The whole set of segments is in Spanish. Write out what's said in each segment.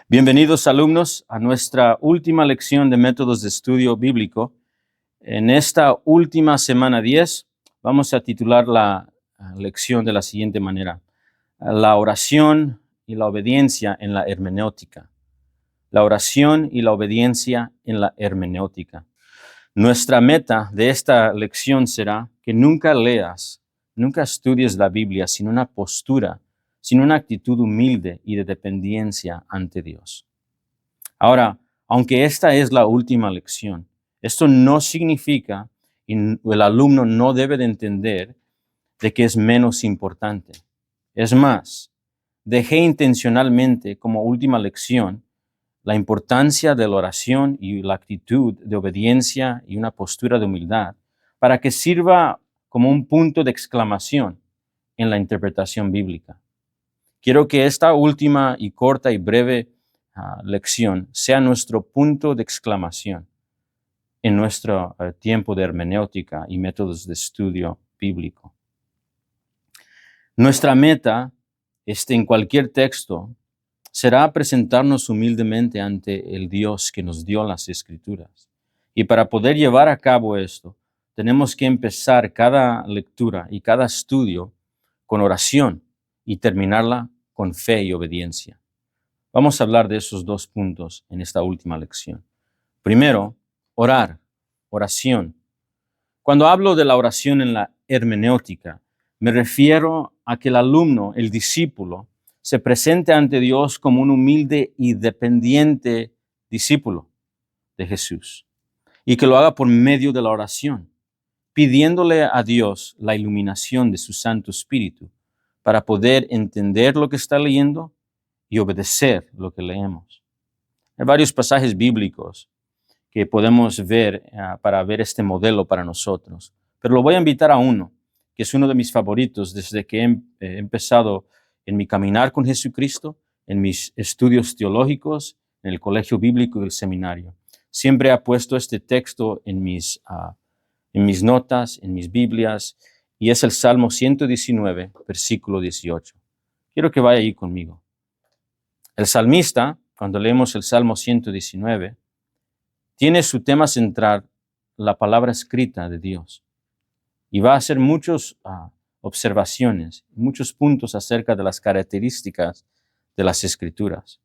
Bienvenidos alumnos a nuestra última lección de métodos de estudio bíblico. En esta última semana 10 vamos a titular la lección de la siguiente manera: la oración y la obediencia en la hermenéutica. La oración y la obediencia en la hermenéutica. Nuestra meta de esta lección será que nunca estudies la Biblia sin una postura, sin una actitud humilde y de dependencia ante Dios. Ahora, aunque esta es la última lección, esto no significa, y el alumno no debe de entender, de que es menos importante. Es más, dejé intencionalmente como última lección la importancia de la oración y la actitud de obediencia y una postura de humildad para que sirva como un punto de exclamación en la interpretación bíblica. Quiero que esta última y corta y breve lección sea nuestro punto de exclamación en nuestro tiempo de hermenéutica y métodos de estudio bíblico. Nuestra meta en cualquier texto será presentarnos humildemente ante el Dios que nos dio las Escrituras. Y para poder llevar a cabo esto, tenemos que empezar cada lectura y cada estudio con oración y terminarla con fe y obediencia. Vamos a hablar de esos dos puntos en esta última lección. Primero, orar, oración. Cuando hablo de la oración en la hermenéutica, me refiero a que el alumno, el discípulo, se presente ante Dios como un humilde y dependiente discípulo de Jesús y que lo haga por medio de la oración, pidiéndole a Dios la iluminación de su Santo Espíritu para poder entender lo que está leyendo y obedecer lo que leemos. Hay varios pasajes bíblicos que podemos ver para ver este modelo para nosotros, pero lo voy a invitar a uno, que es uno de mis favoritos desde que he empezado en mi caminar con Jesucristo, en mis estudios teológicos, en el colegio bíblico y el seminario. Siempre he puesto este texto en mis notas, en mis Biblias, y es el Salmo 119, versículo 18. Quiero que vaya ahí conmigo. El salmista, cuando leemos el Salmo 119, tiene su tema central la palabra escrita de Dios. Y va a hacer muchas observaciones, muchos puntos acerca de las características de las Escrituras.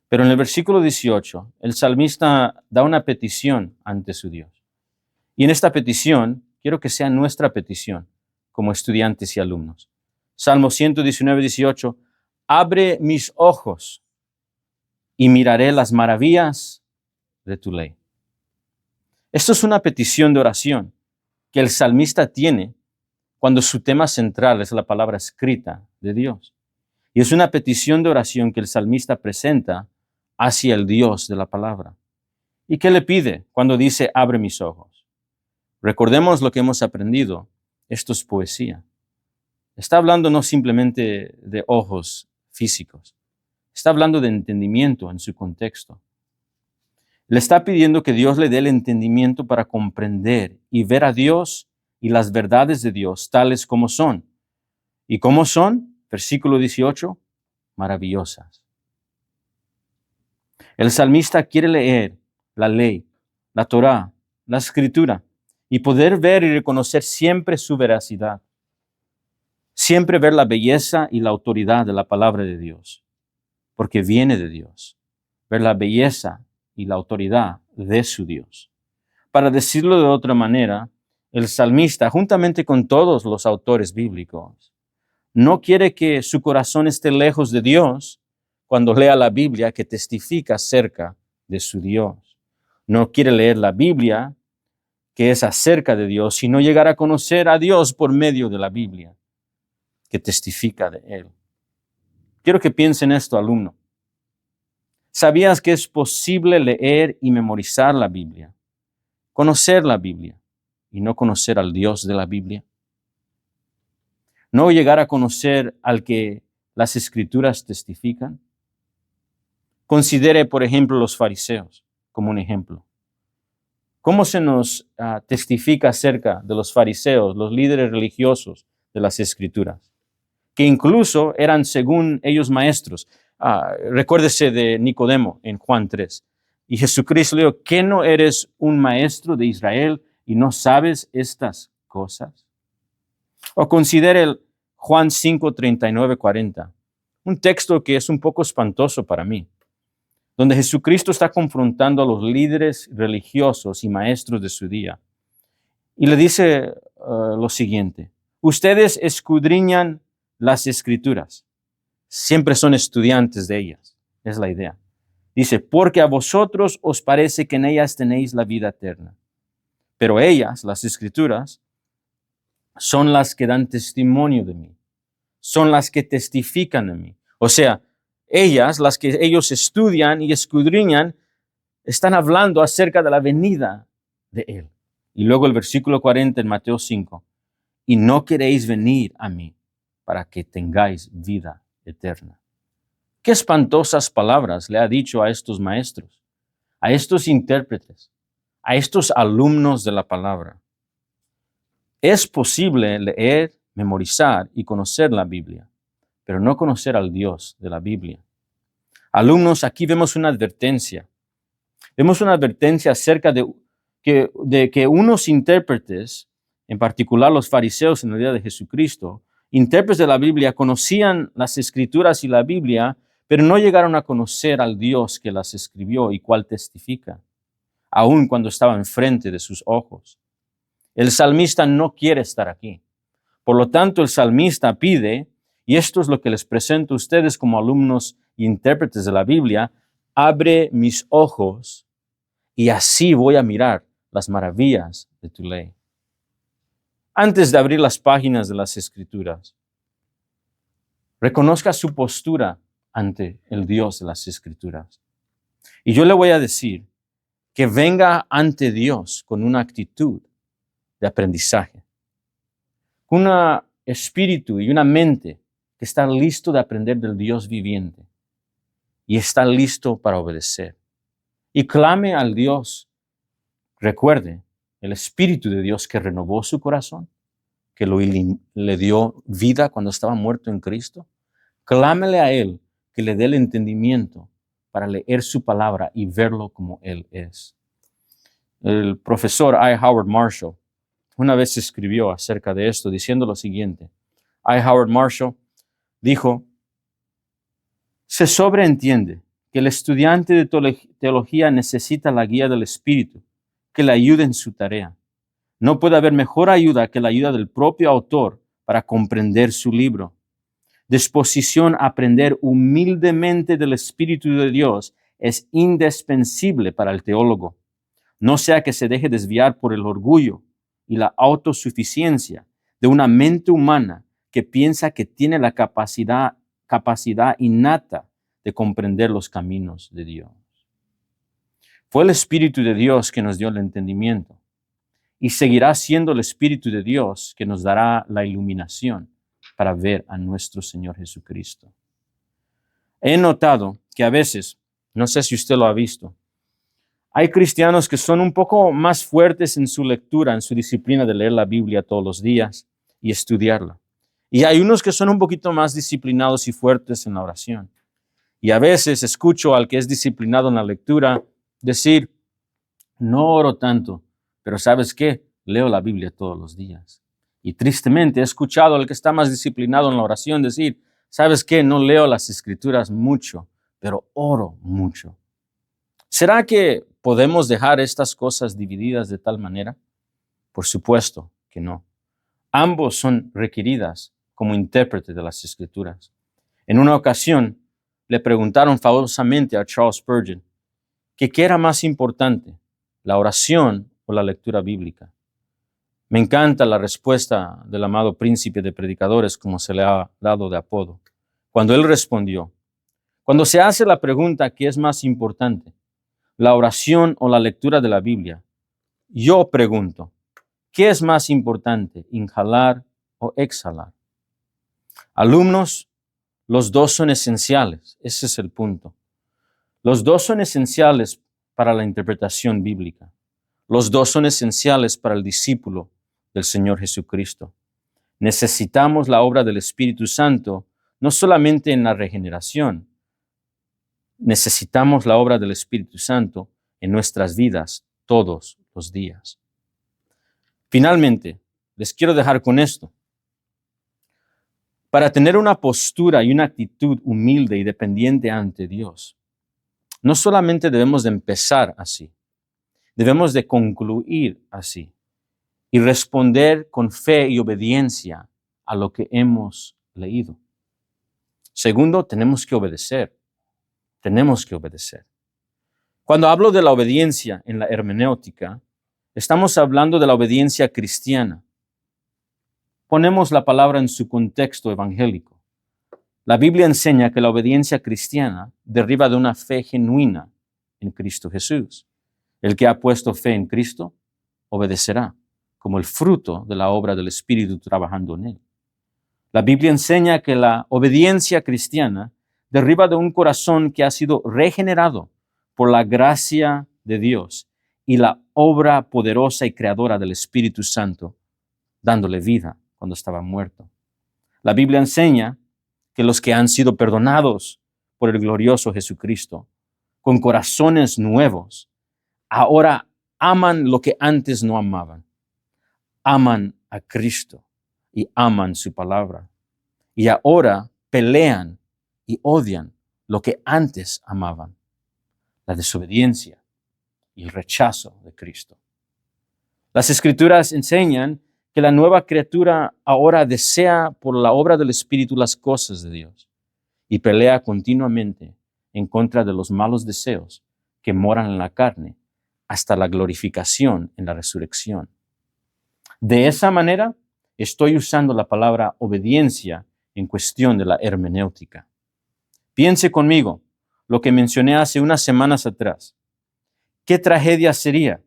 Pero en el versículo 18, el salmista da una petición ante su Dios. Y en esta petición, quiero que sea nuestra petición como estudiantes y alumnos. Salmo 119, 18, abre mis ojos y miraré las maravillas de tu ley. Esto es una petición de oración que el salmista tiene cuando su tema central es la palabra escrita de Dios. Y es una petición de oración que el salmista presenta hacia el Dios de la palabra. ¿Y qué le pide cuando dice, abre mis ojos? Recordemos lo que hemos aprendido. Esto es poesía. Está hablando no simplemente de ojos físicos. Está hablando de entendimiento en su contexto. Le está pidiendo que Dios le dé el entendimiento para comprender y ver a Dios y las verdades de Dios tales como son. ¿Y cómo son? Versículo 18, maravillosas. El salmista quiere leer la ley, la Torá, la Escritura y poder ver y reconocer siempre su veracidad. Siempre ver la belleza y la autoridad de la palabra de Dios, porque viene de Dios. Ver la belleza y la autoridad de su Dios. Para decirlo de otra manera, el salmista, juntamente con todos los autores bíblicos, no quiere que su corazón esté lejos de Dios cuando lea la Biblia que testifica acerca de su Dios. No quiere leer la Biblia que es acerca de Dios, sino llegar a conocer a Dios por medio de la Biblia que testifica de Él. Quiero que piensen esto, alumno. ¿Sabías que es posible leer y memorizar la Biblia, conocer la Biblia y no conocer al Dios de la Biblia? ¿No llegar a conocer al que las Escrituras testifican? Considere, por ejemplo, los fariseos como un ejemplo. ¿Cómo se nos testifica acerca de los fariseos, los líderes religiosos de las Escrituras? Que incluso eran, según ellos, maestros. Recuérdese de Nicodemo en Juan 3. Y Jesucristo le dijo, ¿qué no eres un maestro de Israel y no sabes estas cosas? O considere el Juan 5, 39, 40. Un texto que es un poco espantoso para mí, donde Jesucristo está confrontando a los líderes religiosos y maestros de su día. Y le dice lo siguiente, ustedes escudriñan las Escrituras, siempre son estudiantes de ellas, es la idea. Dice, porque a vosotros os parece que en ellas tenéis la vida eterna. Pero ellas, las Escrituras, son las que dan testimonio de mí, son las que testifican de mí. O sea, ellas, las que ellos estudian y escudriñan, están hablando acerca de la venida de Él. Y luego el versículo 40 en Mateo 5, y no queréis venir a mí para que tengáis vida eterna. Qué espantosas palabras le ha dicho a estos maestros, a estos intérpretes, a estos alumnos de la palabra. Es posible leer, memorizar y conocer la Biblia, pero no conocer al Dios de la Biblia. Alumnos, aquí vemos una advertencia. Vemos una advertencia acerca de que unos intérpretes, en particular los fariseos en el día de Jesucristo, intérpretes de la Biblia, conocían las Escrituras y la Biblia, pero no llegaron a conocer al Dios que las escribió y cual testifica, aun cuando estaba enfrente de sus ojos. El salmista no quiere estar aquí. Por lo tanto, el salmista pide, y esto es lo que les presento a ustedes como alumnos e intérpretes de la Biblia, abre mis ojos y así voy a mirar las maravillas de tu ley. Antes de abrir las páginas de las Escrituras, reconozca su postura ante el Dios de las Escrituras. Y yo le voy a decir que venga ante Dios con una actitud de aprendizaje, con un espíritu y una mente que está listo de aprender del Dios viviente y está listo para obedecer. Y clame al Dios, recuerde, el Espíritu de Dios que renovó su corazón, que le dio vida cuando estaba muerto en Cristo. Clámele a Él que le dé el entendimiento para leer su palabra y verlo como Él es. El profesor I. Howard Marshall una vez escribió acerca de esto diciendo lo siguiente. I. Howard Marshall dijo, se sobreentiende que el estudiante de teología necesita la guía del Espíritu, que le ayude en su tarea. No puede haber mejor ayuda que la ayuda del propio autor para comprender su libro. Disposición a aprender humildemente del Espíritu de Dios es indispensable para el teólogo. No sea que se deje desviar por el orgullo y la autosuficiencia de una mente humana que piensa que tiene la capacidad innata de comprender los caminos de Dios. Fue el Espíritu de Dios que nos dio el entendimiento y seguirá siendo el Espíritu de Dios que nos dará la iluminación para ver a nuestro Señor Jesucristo. He notado que a veces, no sé si usted lo ha visto, hay cristianos que son un poco más fuertes en su lectura, en su disciplina de leer la Biblia todos los días y estudiarla. Y hay unos que son un poquito más disciplinados y fuertes en la oración. Y a veces escucho al que es disciplinado en la lectura decir, no oro tanto, pero ¿sabes qué? Leo la Biblia todos los días. Y tristemente he escuchado al que está más disciplinado en la oración decir, ¿sabes qué? No leo las Escrituras mucho, pero oro mucho. ¿Será que podemos dejar estas cosas divididas de tal manera? Por supuesto que no. Ambos son requeridas como intérprete de las Escrituras. En una ocasión le preguntaron famosamente a Charles Spurgeon que qué era más importante, la oración o la lectura bíblica. Me encanta la respuesta del amado príncipe de predicadores, como se le ha dado de apodo, cuando él respondió, cuando se hace la pregunta ¿qué es más importante, la oración o la lectura de la Biblia? Yo pregunto, ¿qué es más importante, inhalar o exhalar? Alumnos, los dos son esenciales, ese es el punto. Los dos son esenciales para la interpretación bíblica. Los dos son esenciales para el discípulo del Señor Jesucristo. Necesitamos la obra del Espíritu Santo, no solamente en la regeneración, necesitamos la obra del Espíritu Santo en nuestras vidas todos los días. Finalmente, les quiero dejar con esto. Para tener una postura y una actitud humilde y dependiente ante Dios, no solamente debemos de empezar así, debemos de concluir así y responder con fe y obediencia a lo que hemos leído. Segundo, tenemos que obedecer. Tenemos que obedecer. Cuando hablo de la obediencia en la hermenéutica, estamos hablando de la obediencia cristiana. Ponemos la palabra en su contexto evangélico. La Biblia enseña que la obediencia cristiana deriva de una fe genuina en Cristo Jesús. El que ha puesto fe en Cristo obedecerá, como el fruto de la obra del Espíritu trabajando en él. La Biblia enseña que la obediencia cristiana deriva de un corazón que ha sido regenerado por la gracia de Dios y la obra poderosa y creadora del Espíritu Santo, dándole vida cuando estaba muerto. La Biblia enseña que los que han sido perdonados por el glorioso Jesucristo, con corazones nuevos, ahora aman lo que antes no amaban. Aman a Cristo y aman su palabra. Y ahora pelean y odian lo que antes amaban, la desobediencia y el rechazo de Cristo. Las Escrituras enseñan que la nueva criatura ahora desea por la obra del Espíritu las cosas de Dios y pelea continuamente en contra de los malos deseos que moran en la carne hasta la glorificación en la resurrección. De esa manera, estoy usando la palabra obediencia en cuestión de la hermenéutica. Piense conmigo lo que mencioné hace unas semanas atrás. ¿Qué tragedia sería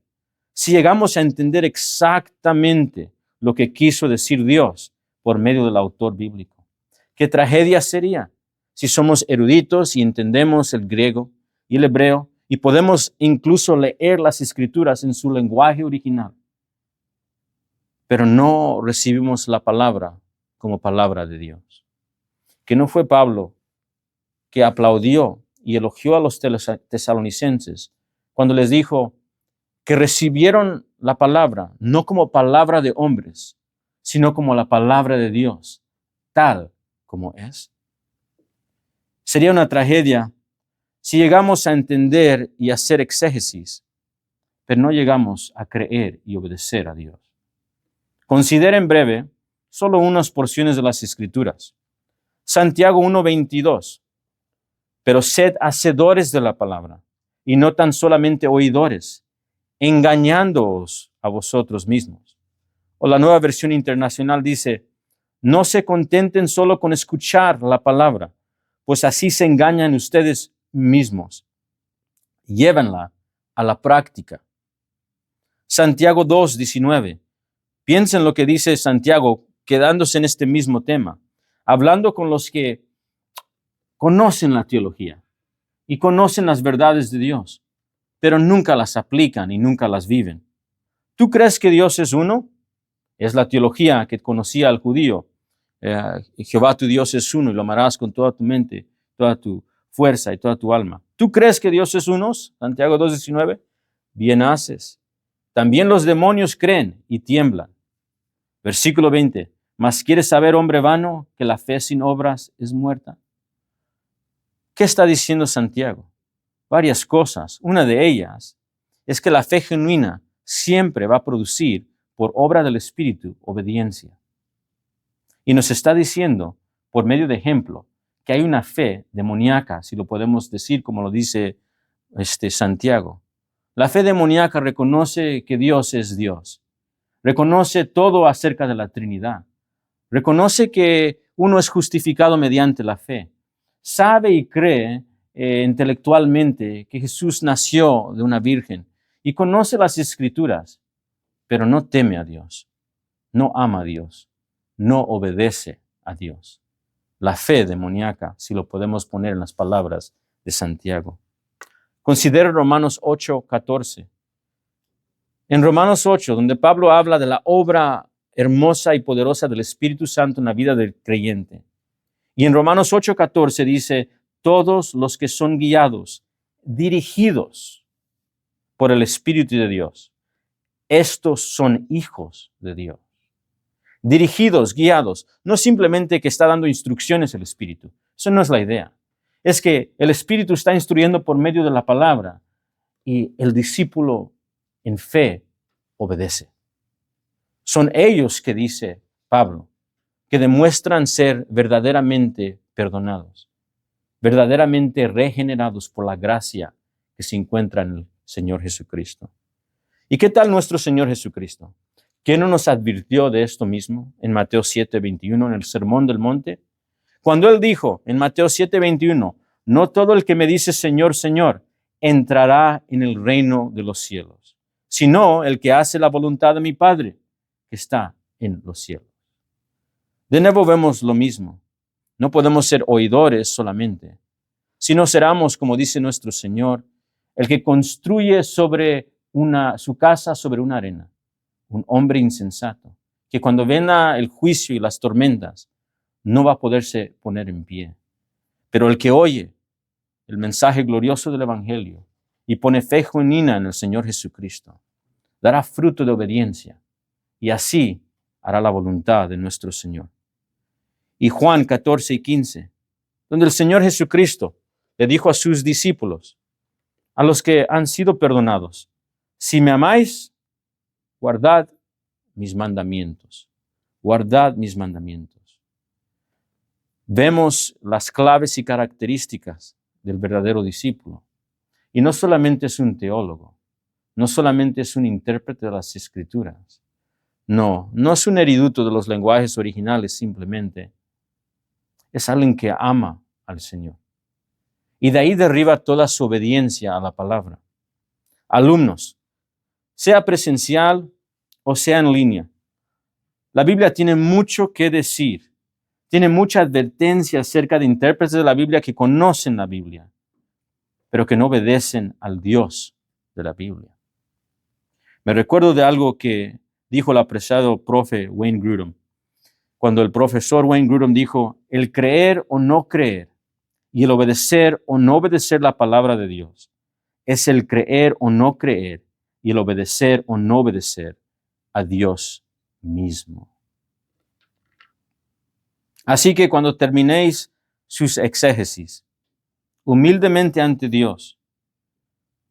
si llegamos a entender exactamente lo que quiso decir Dios por medio del autor bíblico? ¿Qué tragedia sería si somos eruditos y entendemos el griego y el hebreo y podemos incluso leer las Escrituras en su lenguaje original, pero no recibimos la palabra como palabra de Dios? Que no fue Pablo que aplaudió y elogió a los tesalonicenses cuando les dijo que recibieron la palabra no como palabra de hombres, sino como la palabra de Dios, tal como es. Sería una tragedia si llegamos a entender y hacer exégesis, pero no llegamos a creer y obedecer a Dios. Considera en breve solo unas porciones de las Escrituras. Santiago 1:22. Pero sed hacedores de la palabra, y no tan solamente oidores, engañándoos a vosotros mismos. O la Nueva Versión Internacional dice, no se contenten solo con escuchar la palabra, pues así se engañan ustedes mismos. Llévenla a la práctica. Santiago 2:19. Piensen lo que dice Santiago, quedándose en este mismo tema, hablando con los que conocen la teología y conocen las verdades de Dios, pero nunca las aplican y nunca las viven. ¿Tú crees que Dios es uno? Es la teología que conocía al judío. Jehová tu Dios es uno y lo amarás con toda tu mente, toda tu fuerza y toda tu alma. ¿Tú crees que Dios es uno? Santiago 2:19. Bien haces. También los demonios creen y tiemblan. Versículo 20. ¿Mas quieres saber, hombre vano, que la fe sin obras es muerta? ¿Qué está diciendo Santiago? Varias cosas. Una de ellas es que la fe genuina siempre va a producir, por obra del Espíritu, obediencia. Y nos está diciendo, por medio de ejemplo, que hay una fe demoníaca, si lo podemos decir como lo dice Santiago. La fe demoníaca reconoce que Dios es Dios. Reconoce todo acerca de la Trinidad. Reconoce que uno es justificado mediante la fe. Sabe y cree intelectualmente que Jesús nació de una virgen y conoce las Escrituras, pero no teme a Dios, no ama a Dios, no obedece a Dios. La fe demoníaca, si lo podemos poner en las palabras de Santiago. Considera Romanos 8:14. En Romanos 8, donde Pablo habla de la obra hermosa y poderosa del Espíritu Santo en la vida del creyente. Y en Romanos 8:14 dice, todos los que son guiados, dirigidos por el Espíritu de Dios. Estos son hijos de Dios. Dirigidos, guiados, no simplemente que está dando instrucciones el Espíritu. Eso no es la idea. Es que el Espíritu está instruyendo por medio de la palabra y el discípulo en fe obedece. Son ellos que dice Pablo, que demuestran ser verdaderamente perdonados, verdaderamente regenerados por la gracia que se encuentra en el Señor Jesucristo. ¿Y qué tal nuestro Señor Jesucristo? ¿Quién no nos advirtió de esto mismo en Mateo 7:21, en el Sermón del Monte? Cuando Él dijo en Mateo 7:21, no todo el que me dice Señor, Señor, entrará en el reino de los cielos, sino el que hace la voluntad de mi Padre que está en los cielos. De nuevo vemos lo mismo. No podemos ser oidores solamente, sino seremos, como dice nuestro Señor, el que construye su casa sobre una arena, un hombre insensato, que cuando venga el juicio y las tormentas, no va a poderse poner en pie. Pero el que oye el mensaje glorioso del Evangelio y pone fe genuina en el Señor Jesucristo, dará fruto de obediencia y así hará la voluntad de nuestro Señor. Y Juan 14:15, donde el Señor Jesucristo le dijo a sus discípulos, a los que han sido perdonados, si me amáis, guardad mis mandamientos. Guardad mis mandamientos. Vemos las claves y características del verdadero discípulo. Y no solamente es un teólogo, no solamente es un intérprete de las Escrituras. No es un erudito de los lenguajes originales simplemente. Es alguien que ama al Señor. Y de ahí derriba toda su obediencia a la palabra. Alumnos, sea presencial o sea en línea, la Biblia tiene mucho que decir. Tiene mucha advertencia acerca de intérpretes de la Biblia que conocen la Biblia, pero que no obedecen al Dios de la Biblia. Me recuerdo de algo que dijo el apreciado profe Wayne Grudem, cuando el profesor Wayne Grudem dijo, el creer o no creer y el obedecer o no obedecer la palabra de Dios es el creer o no creer y el obedecer o no obedecer a Dios mismo. Así que cuando terminéis sus exégesis, humildemente ante Dios,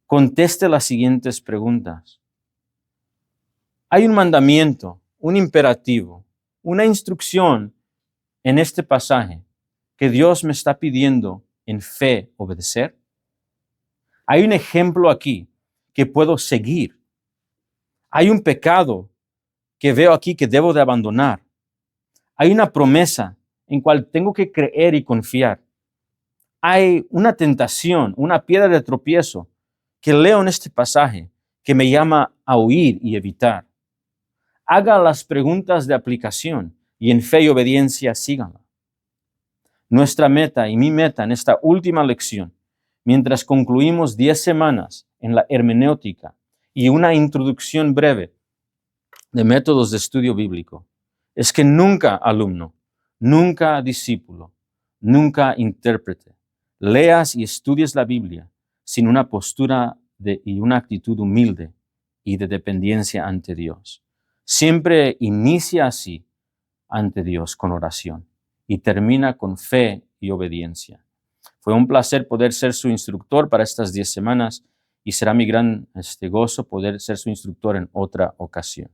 conteste las siguientes preguntas. Hay un mandamiento, un imperativo, una instrucción en este pasaje que Dios me está pidiendo en fe obedecer. Hay un ejemplo aquí que puedo seguir. Hay un pecado que veo aquí que debo de abandonar. Hay una promesa en cual tengo que creer y confiar. Hay una tentación, una piedra de tropiezo que leo en este pasaje que me llama a huir y evitar. Haga las preguntas de aplicación y en fe y obediencia síganla. Nuestra meta y mi meta en esta última lección, mientras concluimos 10 semanas en la hermenéutica y una introducción breve de métodos de estudio bíblico, es que nunca alumno, nunca discípulo, nunca intérprete, leas y estudies la Biblia sin una postura y una actitud humilde y de dependencia ante Dios. Siempre inicia así ante Dios con oración y termina con fe y obediencia. Fue un placer poder ser su instructor para estas 10 semanas y será mi gran gozo poder ser su instructor en otra ocasión.